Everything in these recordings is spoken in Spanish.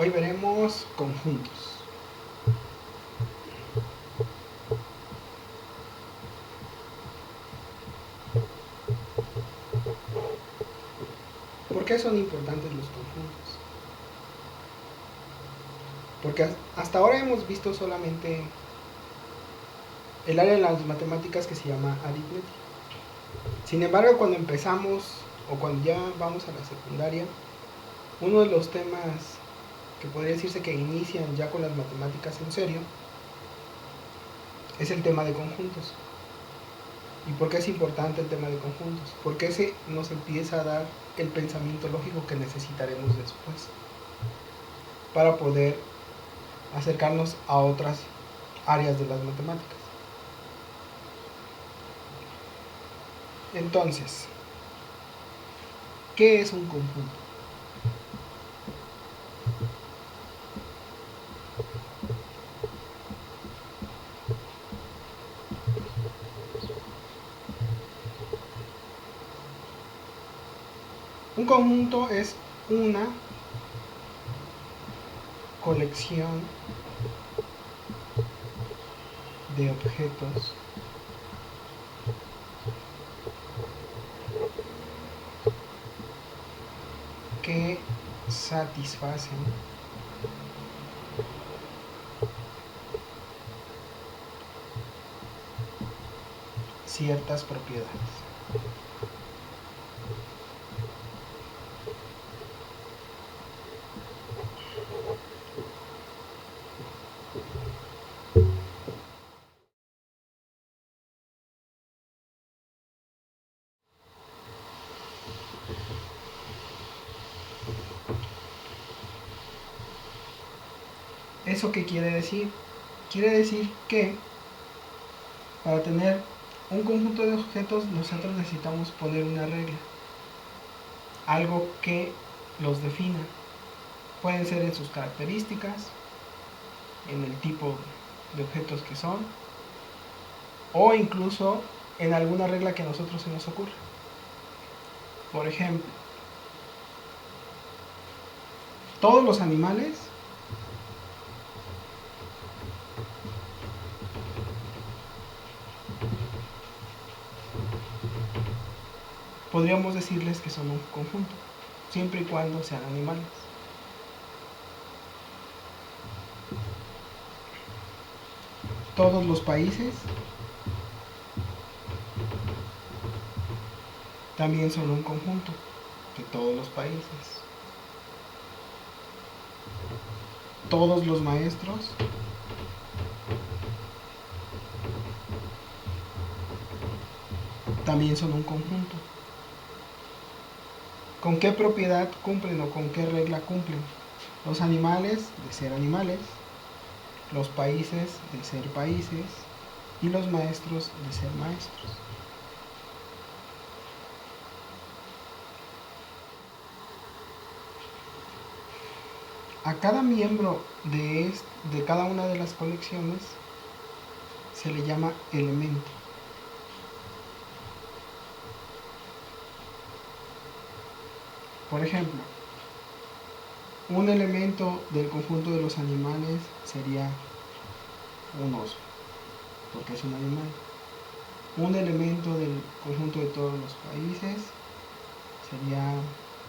Hoy veremos conjuntos. ¿Por qué son importantes los conjuntos? Porque hasta ahora hemos visto solamente el área de las matemáticas que se llama aritmética. Sin embargo, cuando empezamos o cuando ya vamos a la secundaria, uno de los temas que podría decirse que inician ya con las matemáticas en serio es el tema de conjuntos. ¿Y por qué es importante el tema de conjuntos? Porque ese nos empieza a dar el pensamiento lógico que necesitaremos después para poder acercarnos a otras áreas de las matemáticas. Entonces, ¿qué es un conjunto? Un conjunto es una colección de objetos que satisfacen ciertas propiedades. ¿Eso qué quiere decir? Quiere decir que para tener un conjunto de objetos nosotros necesitamos poner una regla, algo que los defina. Pueden ser en sus características, en el tipo de objetos que son, o incluso en alguna regla que a nosotros se nos ocurra. Por ejemplo, todos los animales podríamos decirles que son un conjunto, siempre y cuando sean animales. Todos los países también son un conjunto de todos los países. Todos los maestros también son un conjunto. ¿Con qué propiedad cumplen o con qué regla cumplen? Los animales de ser animales, los países de ser países y los maestros de ser maestros. A cada miembro de cada una de las colecciones se le llama elemento. Por ejemplo, un elemento del conjunto de los animales sería un oso, porque es un animal. Un elemento del conjunto de todos los países sería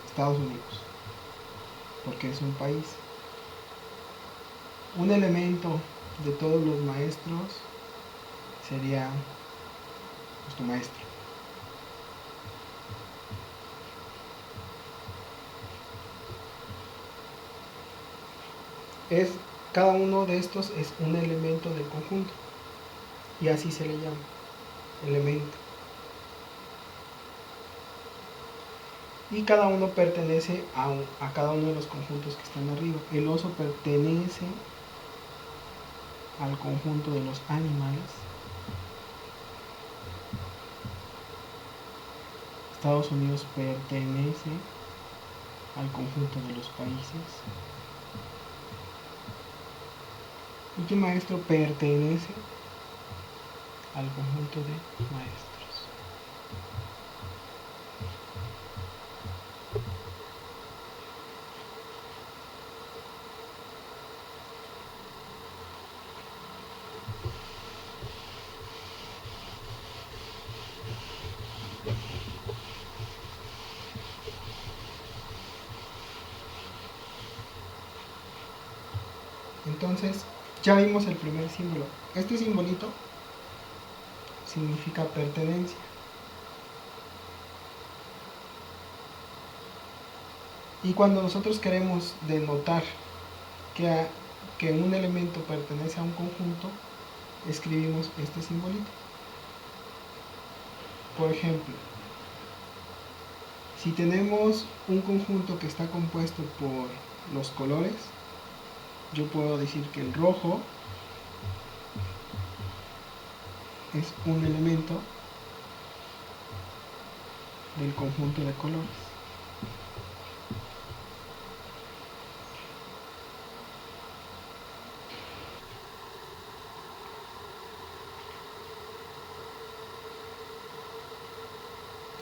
Estados Unidos, porque es un país. Un elemento de todos los maestros sería tu maestro. Cada uno de estos es un elemento del conjunto y así se le llama, elemento. Y cada uno pertenece a cada uno de los conjuntos que están arriba. El oso pertenece al conjunto de los animales. Estados Unidos pertenece al conjunto de los países. Y tu maestro pertenece al conjunto de maestros. Entonces ya vimos el primer símbolo. Este simbolito significa pertenencia. Y cuando nosotros queremos denotar que un elemento pertenece a un conjunto, escribimos este simbolito. Por ejemplo, si tenemos un conjunto que está compuesto por los colores, yo puedo decir que el rojo es un elemento del conjunto de colores.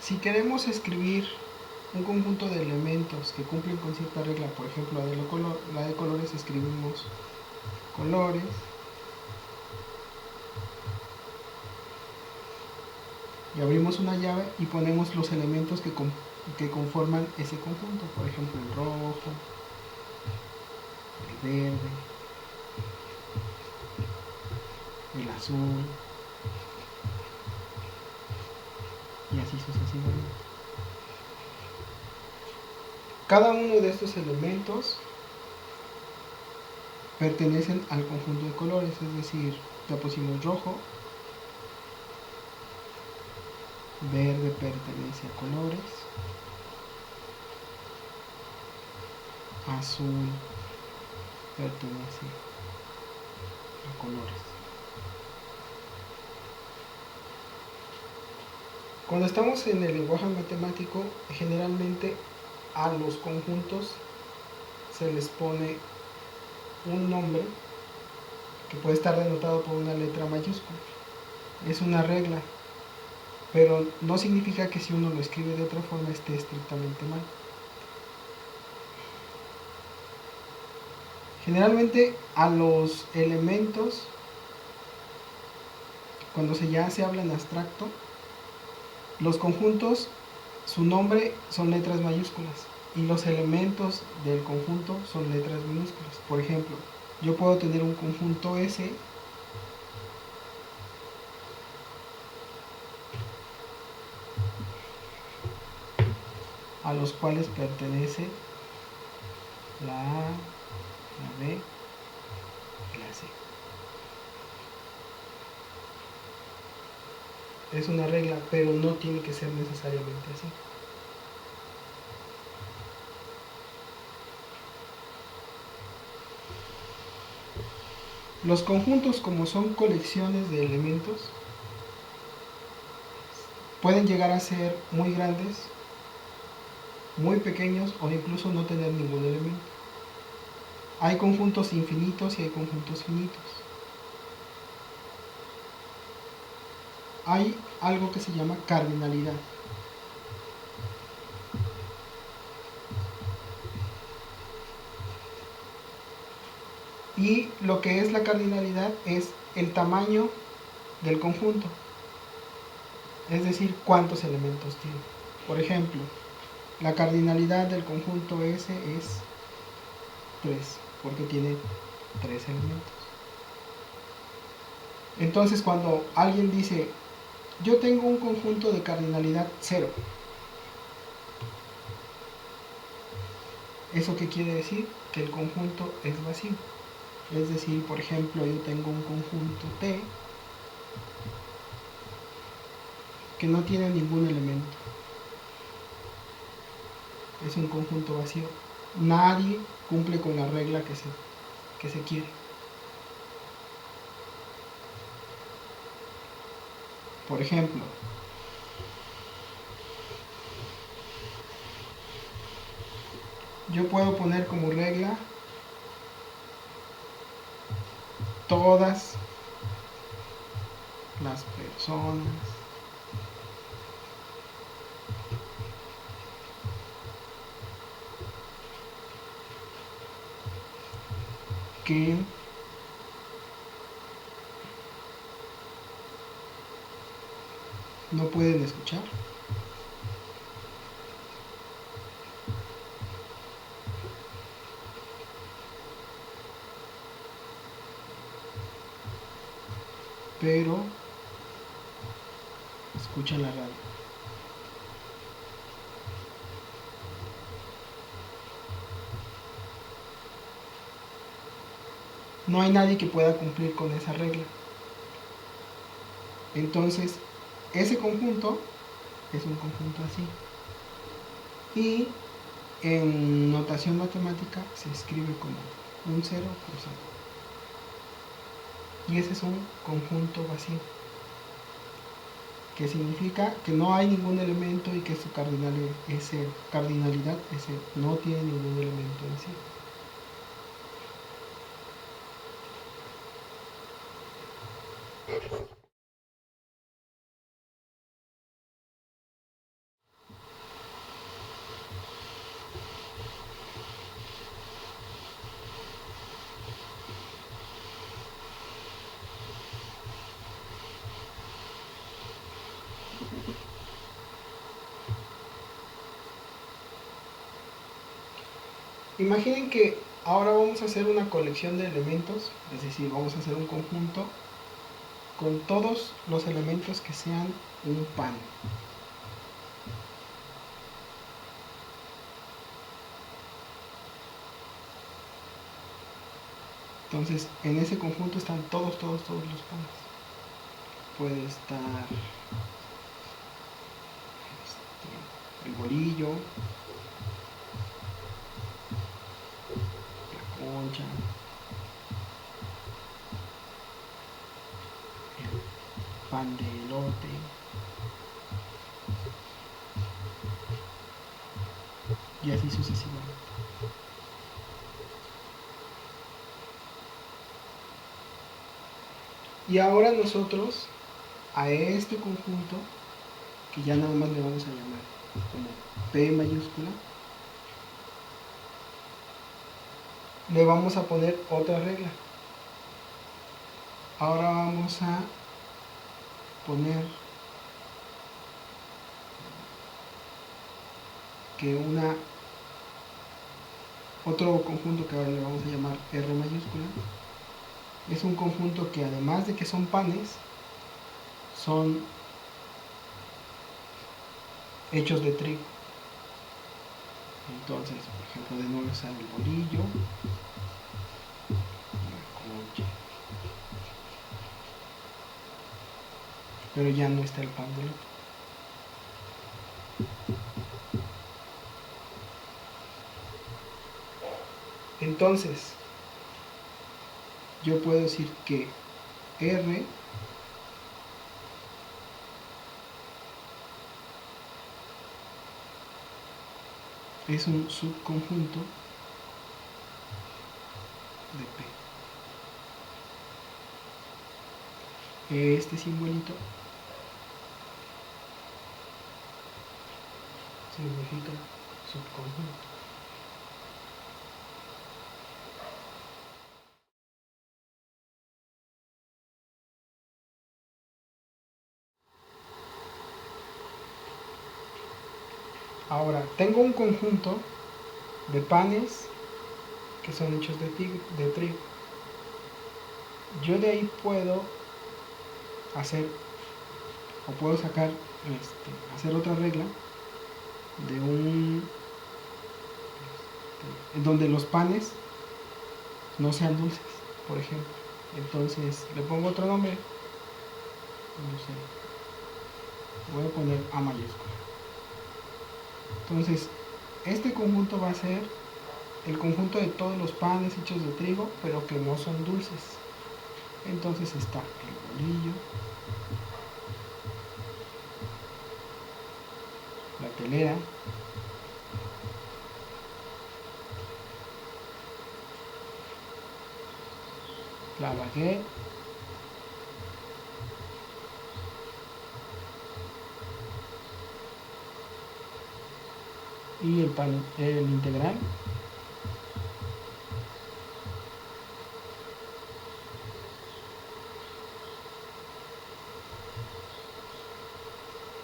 Si queremos escribir un conjunto de elementos que cumplen con cierta regla, por ejemplo la de colores, escribimos colores, y abrimos una llave y ponemos los elementos que conforman ese conjunto, por ejemplo el rojo, el verde, el azul, y así sucesivamente. Cada uno de estos elementos pertenecen al conjunto de colores, es decir, ya pusimos rojo, verde pertenece a colores, azul pertenece a colores. Cuando estamos en el lenguaje matemático, generalmente a los conjuntos se les pone un nombre que puede estar denotado por una letra mayúscula. Es una regla, pero no significa que si uno lo escribe de otra forma esté estrictamente mal. Generalmente a los elementos, cuando ya se habla en abstracto, los conjuntos, su nombre son letras mayúsculas y los elementos del conjunto son letras minúsculas. Por ejemplo, yo puedo tener un conjunto S a los cuales pertenece la A, la B y la C. Es una regla, pero no tiene que ser necesariamente así. Los conjuntos, como son colecciones de elementos, pueden llegar a ser muy grandes, muy pequeños o incluso no tener ningún elemento. Hay conjuntos infinitos y hay conjuntos finitos. Hay algo que se llama cardinalidad. Y lo que es la cardinalidad es el tamaño del conjunto. Es decir, cuántos elementos tiene. Por ejemplo, la cardinalidad del conjunto S es 3, porque tiene 3 elementos. Entonces, cuando alguien dice, yo tengo un conjunto de cardinalidad 0, ¿eso qué quiere decir? Que el conjunto es vacío. Es decir, por ejemplo, yo tengo un conjunto T que no tiene ningún elemento. Es un conjunto vacío. Nadie cumple con la regla que se quiere. Por ejemplo, yo puedo poner como regla todas las personas que no pueden escuchar. pero escuchan la radio. No hay nadie que pueda cumplir con esa regla. Entonces, ese conjunto es un conjunto así. Y en notación matemática se escribe como un cero cruzado. Y ese es un conjunto vacío, que significa que no hay ningún elemento y que su cardinalidad es cero. No tiene ningún elemento en sí. Imaginen que ahora vamos a hacer una colección de elementos, es decir, vamos a hacer un conjunto con todos los elementos que sean un pan. Entonces, en ese conjunto están todos los panes. Puede estar el bolillo, la concha, el pan de elote, y así sucesivamente. Y ahora nosotros a este conjunto, que ya nada más le vamos a llamar como P mayúscula, le vamos a poner otra regla. Ahora vamos a poner que otro conjunto que ahora le vamos a llamar R mayúscula es un conjunto que además de que son panes, son hechos de trigo. Entonces, por ejemplo, de nuevo sale el bolillo, la concha, pero ya no está el pan de elote. Entonces, yo puedo decir que R es un subconjunto de P. Este simbolito significa subconjunto. Ahora, tengo un conjunto de panes que son hechos de trigo. Yo de ahí puedo hacer, o puedo sacar, hacer otra regla de en donde los panes no sean dulces, por ejemplo. Entonces le pongo otro nombre, no sé, voy a poner A mayúscula. Entonces, este conjunto va a ser el conjunto de todos los panes hechos de trigo, pero que no son dulces. Entonces está el bolillo, la telera, la baguette, y el integral,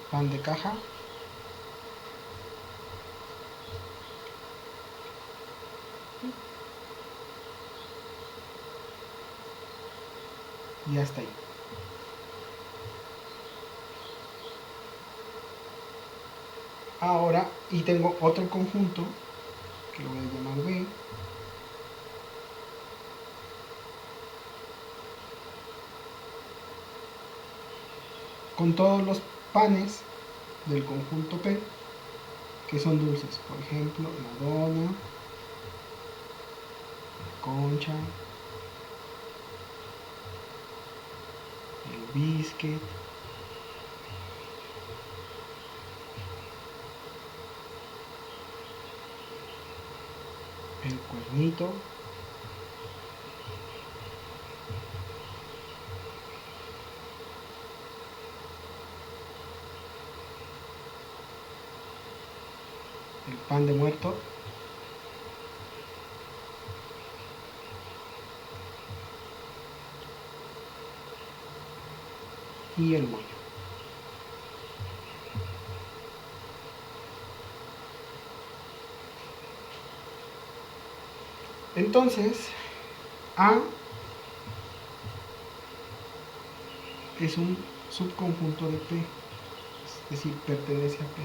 pan de caja, y hasta ahí. Ahora, y tengo otro conjunto, que lo voy a llamar B, con todos los panes del conjunto P que son dulces. Por ejemplo, la dona, la concha, el biscuit, el cuernito, el pan de muerto, y el mollo. Entonces, A es un subconjunto de P, es decir, pertenece a P.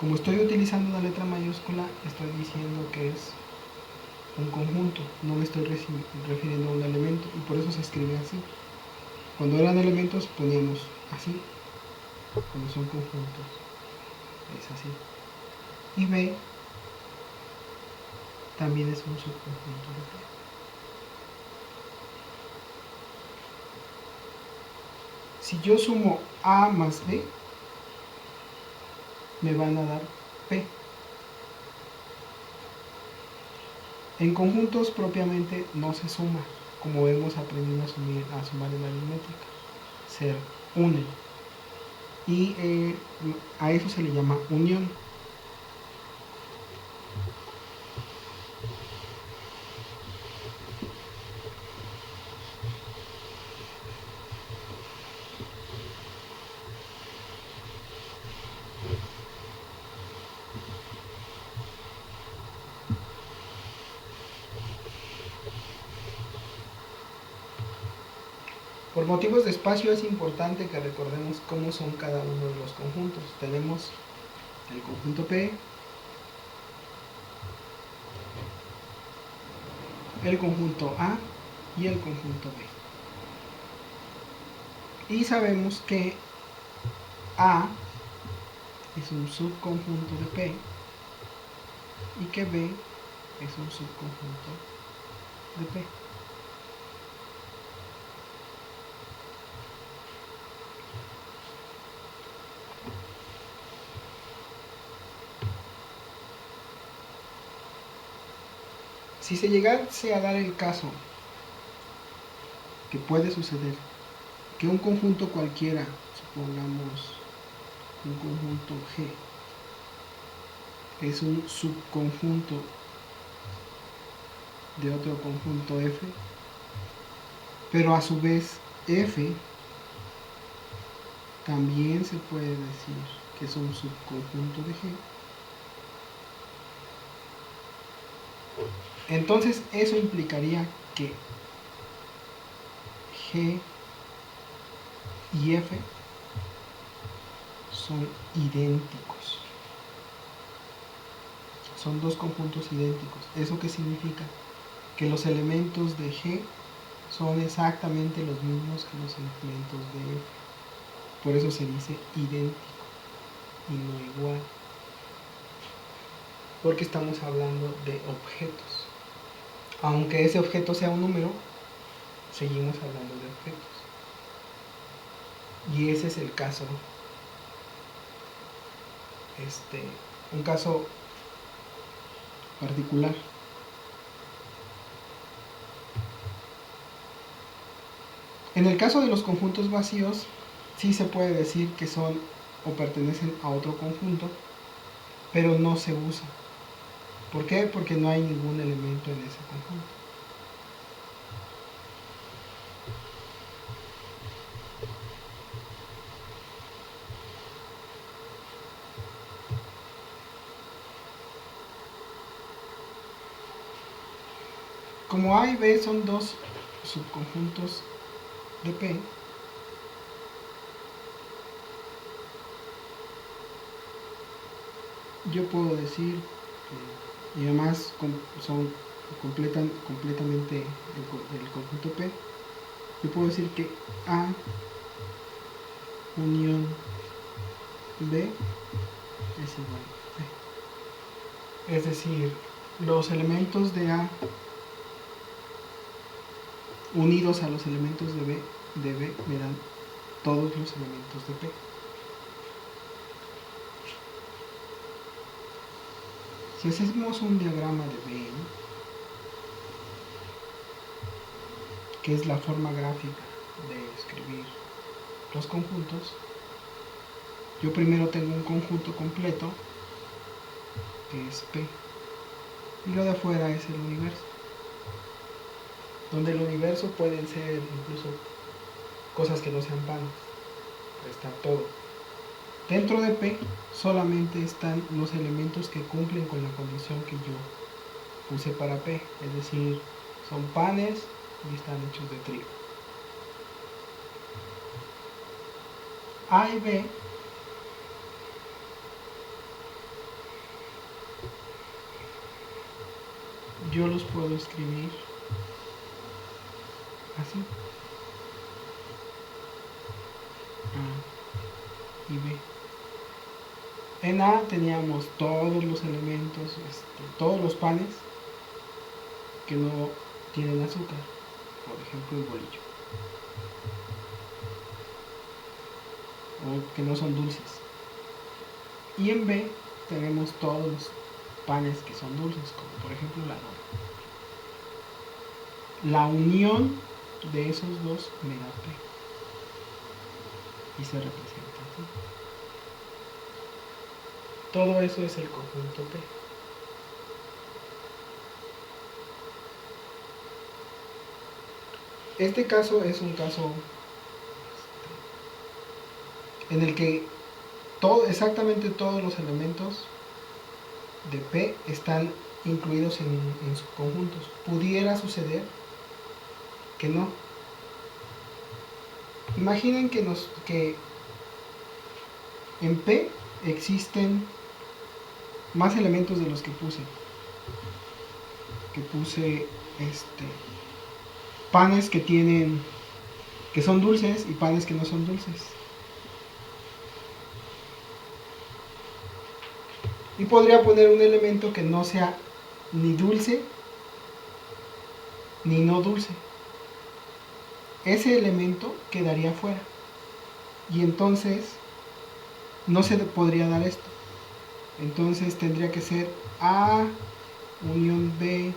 Como estoy utilizando una letra mayúscula, estoy diciendo que es un conjunto, no me estoy refiriendo a un elemento, y por eso se escribe así. Cuando eran elementos poníamos así, cuando son conjuntos es así. Y B también es un subconjunto de P. Si yo sumo A más B, me van a dar P. En conjuntos propiamente no se suma, como hemos aprendido a sumar en la aritmética. Se unen. Y a eso se le llama unión. Por motivos de espacio es importante que recordemos cómo son cada uno de los conjuntos. Tenemos el conjunto P, el conjunto A y el conjunto B. Y sabemos que A es un subconjunto de P y que B es un subconjunto de P. Si se llegase a dar el caso, que puede suceder, que un conjunto cualquiera, supongamos un conjunto G, es un subconjunto de otro conjunto F, pero a su vez F también se puede decir que es un subconjunto de G. Entonces eso implicaría que G y F son idénticos. Son dos conjuntos idénticos. ¿Eso qué significa? Que los elementos de G son exactamente los mismos que los elementos de F. Por eso se dice idéntico y no igual. Porque estamos hablando de objetos. Aunque ese objeto sea un número, seguimos hablando de objetos. Y ese es el caso, un caso particular. En el caso de los conjuntos vacíos, sí se puede decir que son o pertenecen a otro conjunto, pero no se usa. ¿Por qué? Porque no hay ningún elemento en ese conjunto. Como A y B son dos subconjuntos de P, yo puedo decir y además completamente el conjunto P, yo puedo decir que A unión B es igual a P. Es decir, los elementos de A unidos a los elementos de B me dan todos los elementos de P. Si hacemos un diagrama de B, que es la forma gráfica de escribir los conjuntos, yo primero tengo un conjunto completo, que es P, y lo de afuera es el universo, donde el universo pueden ser incluso cosas que no sean panes, está todo. Dentro de P solamente están los elementos que cumplen con la condición que yo puse para P, es decir, son panes y están hechos de trigo. A y B yo los puedo escribir así: A y B. En A teníamos todos los elementos, todos los panes que no tienen azúcar, por ejemplo el bolillo, o que no son dulces. Y en B tenemos todos los panes que son dulces, como por ejemplo la dona. La unión de esos dos me da P y se representa así. Todo eso es el conjunto P. Este caso es un caso en el que exactamente todos los elementos de P están incluidos en subconjuntos. Pudiera suceder que no. Imaginen que en P existen más elementos de los que puse. Panes que son dulces y panes que no son dulces. Y podría poner un elemento que no sea ni dulce ni no dulce. Ese elemento quedaría fuera. Y entonces no se podría dar esto. Entonces tendría que ser A unión B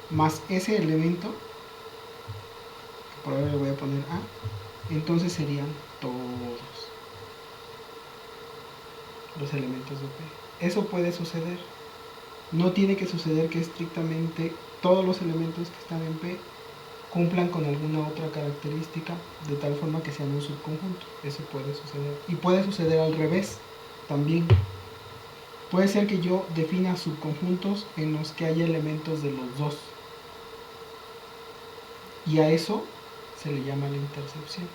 más ese elemento, que por ahora le voy a poner A. Entonces serían todos los elementos de P. Eso puede suceder. No tiene que suceder que estrictamente todos los elementos que están en P cumplan con alguna otra característica de tal forma que sean un subconjunto. Eso puede suceder. Y puede suceder al revés también. Puede ser que yo defina subconjuntos en los que haya elementos de los dos. Y a eso se le llama la intercepción.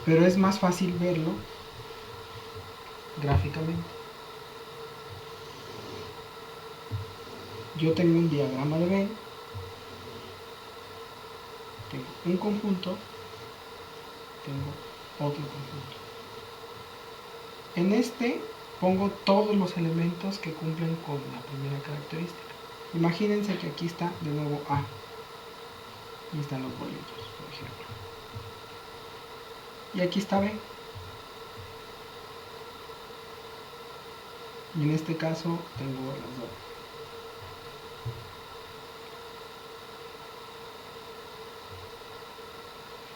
Pero es más fácil verlo gráficamente. Yo tengo un diagrama de Venn, tengo un conjunto, tengo otro conjunto. En este pongo todos los elementos que cumplen con la primera característica. Imagínense que aquí está de nuevo A y están los bolillos, por ejemplo. Y aquí está B. Y en este caso tengo las dos.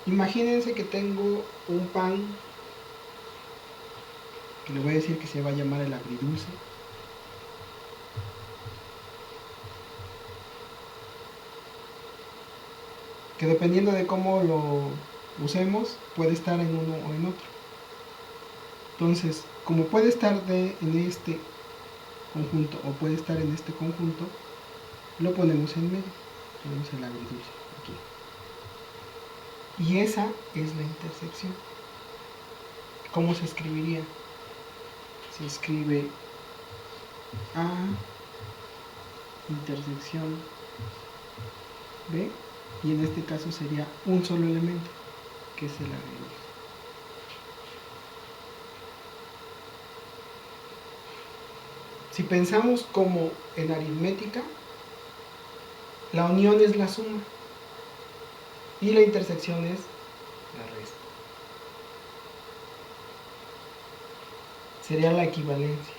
Imagínense que tengo un pan que le voy a decir que se va a llamar el agridulce. Que dependiendo de cómo lo usemos, puede estar en uno o en otro. Entonces, como puede estar en este conjunto o puede estar en este conjunto, lo ponemos en medio. Ponemos el agridulce aquí. Y esa es la intersección. ¿Cómo se escribiría? Se escribe A intersección B, y en este caso sería un solo elemento, que es el agregado. Si pensamos como en aritmética, la unión es la suma y la intersección es la resta. Sería la equivalencia.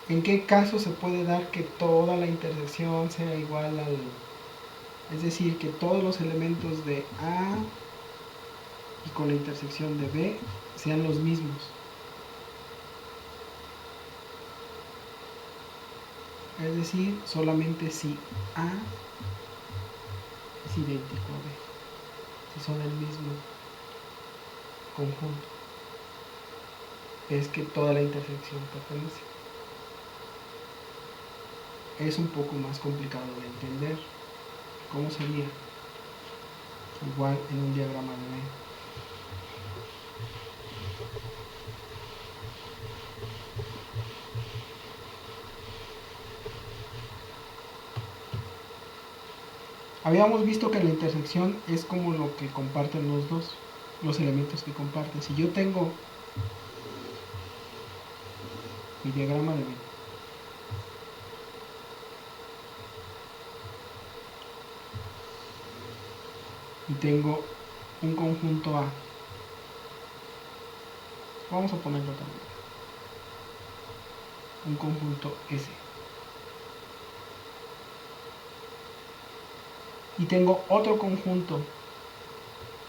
¿En qué caso se puede dar que toda la intersección sea igual al... es decir, que todos los elementos de A y con la intersección de B sean los mismos? Es decir, solamente si A es idéntico a B, si son el mismo conjunto, es que toda la intersección pertenece. Es un poco más complicado de entender. ¿Cómo sería? Igual en un diagrama de Venn. Habíamos visto que la intersección es como lo que comparten los dos, los elementos que comparten. Si yo tengo mi diagrama de Venn, y tengo un conjunto A, vamos a ponerlo también, un conjunto S, y tengo otro conjunto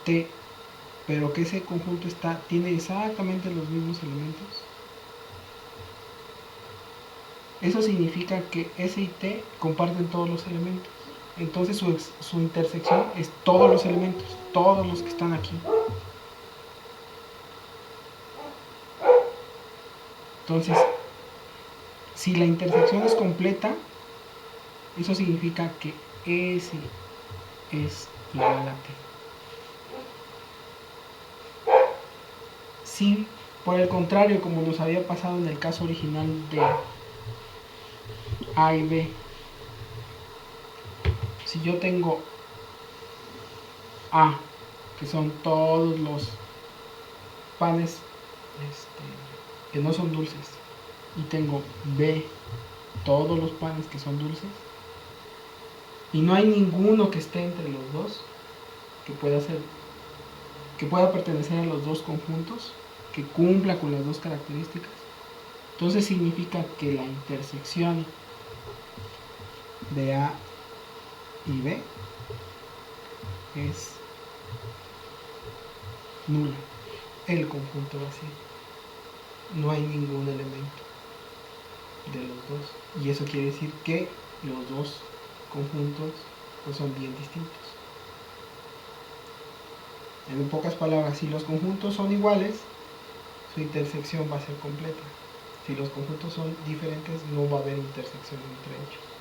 T, pero que ese conjunto tiene exactamente los mismos elementos, eso significa que S y T comparten todos los elementos. Entonces su intersección es todos los elementos, todos los que están aquí. Entonces, si la intersección es completa, eso significa que S es igual a T. Si, por el contrario, como nos había pasado en el caso original de A y B, si yo tengo A, que son todos los panes que no son dulces, y tengo B, todos los panes que son dulces, y no hay ninguno que esté entre los dos, que pueda pertenecer a los dos conjuntos, que cumpla con las dos características, entonces significa que la intersección de A y B es nula, el conjunto vacío, no hay ningún elemento de los dos, y eso quiere decir que los dos conjuntos pues son bien distintos. En pocas palabras, si los conjuntos son iguales, su intersección va a ser completa. Si los conjuntos son diferentes, no va a haber intersección entre ellos.